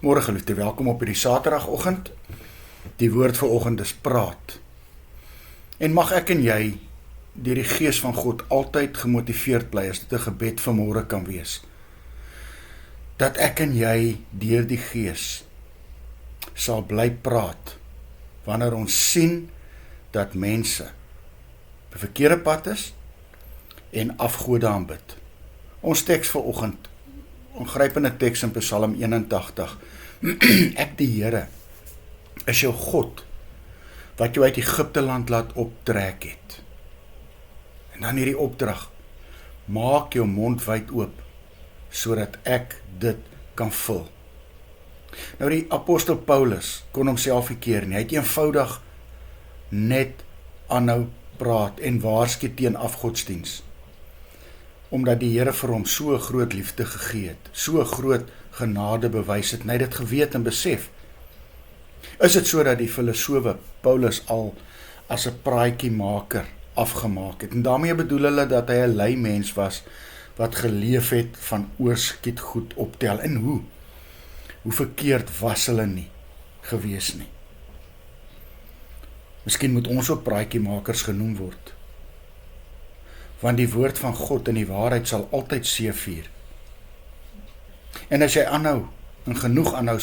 Môre geliefde, welkom op hierdie Saterdagoggend. Die woord vir oggend is praat. En mag ek en jy deur die Gees van God altyd gemotiveerd bly as dit 'n gebed vir môre kan wees. Dat ek en jy deur die Gees sal bly praat wanneer ons sien dat mense op 'n verkeerde pad is en afgode aanbid. Ons teks vir oggend, ongrypende teks in Psalm 81. Ek die Here is jou God wat jou uit Egipte land laat optrek het. En dan hierdie opdrag: maak jou mond wyd oop sodat ek dit kan vul. Nou die apostel Paulus kon homself nie keer nie. Hy het eenvoudig net aanhou praat en waarsku teen afgodsdiens. Omdat die Here vir hom so groot liefde gegee het, so groot genade bewys het, en hy het dit geweet en besef. Is dit so dat die filosofe Paulus al as 'n praatjiemaker afgemaak het, en daarmee bedoel hulle dat hy 'n lui mens was, wat geleef het van oorskiet goed optel, en hoe verkeerd was hulle nie gewees nie. Miskien moet ons ook praatjiemakers genoem word, want die woord van God en die waarheid sal altyd seëvier. En as jy aanhou, en genoeg aanhou,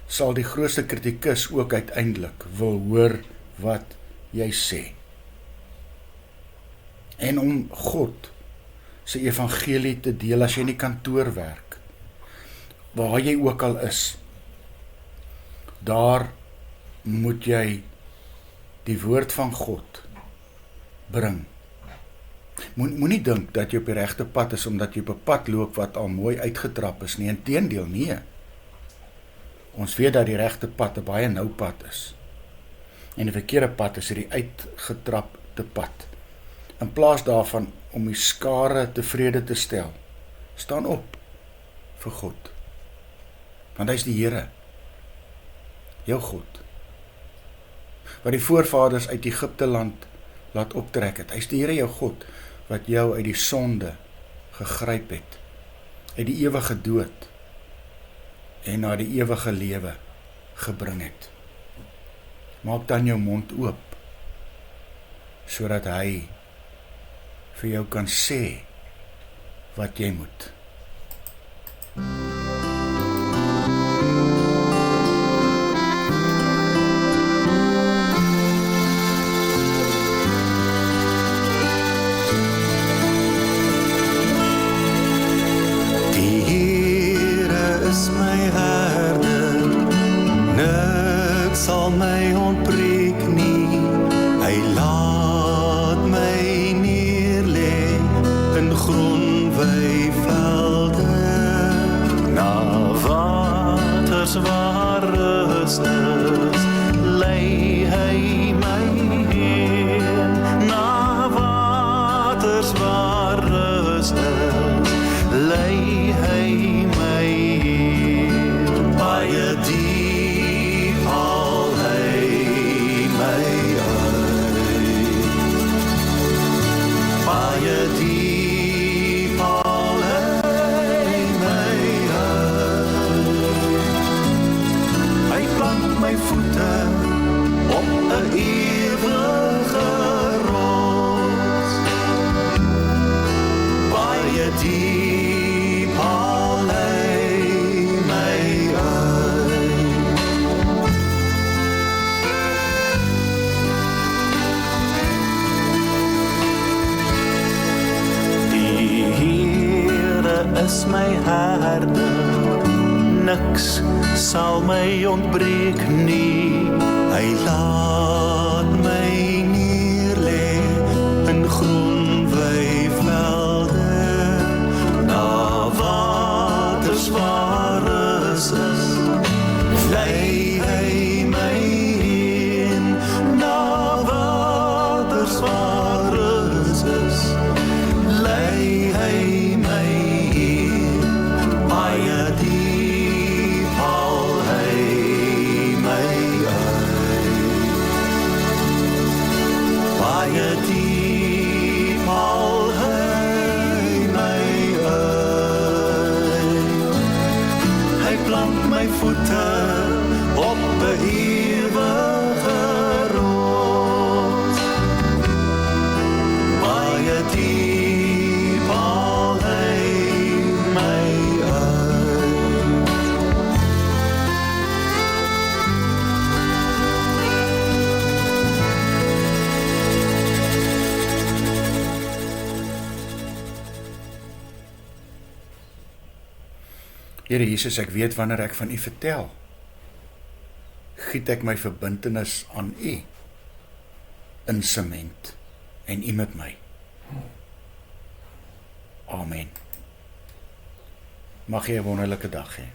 sal die grootste kritikus ook uiteindelik wil hoor wat jy sê. En om God se evangelie te deel as jy in die kantoor werk, waar jy ook al is, daar moet jy die woord van God bring. Moenie dink dat jy op die regte pad is omdat jy op 'n pad loop wat al mooi uitgetrap is nie. Inteendeel, nee. Ons weet dat die regte pad 'n baie nou pad is. En die verkeerde pad is hierdie uitgetrapte pad. In plaas daarvan om die skare tevrede te stel, staan op vir God. Want hy is die Here, jou God, wat die voorvaders uit Egipte land laat optrek het. Hy is die Here jou God, wat jou uit die sonde gegryp het, uit die ewige dood en na die ewige lewe gebring het. Maak dan jou mond oop, sodat hy vir jou kan sê wat jy moet. Sal my ontbreek nie, hy laat my neerlê in groen weivelde, na waters waar rus is, lei hy my heen, na waters waar rus is, lei hy my heen, baie diep haal hy my uit, baie diep haal hy my uit, hy plant my voete op 'n ewige rots, baie diep haal hy my uit. Die Here is my herder, niks sal my ontbreek nie, hy laat my neerlê in groen weivelde, na waters waar rus is, lei hy my heen, na waters waar rus is, lei hy my heen, baie diep haal hy my uit. Here Jesus, ek weet wanneer ek van U vertel, giet ek my verbintenis aan U in sement en U met my. Amen. Mag jy 'n wonderlike dag hê.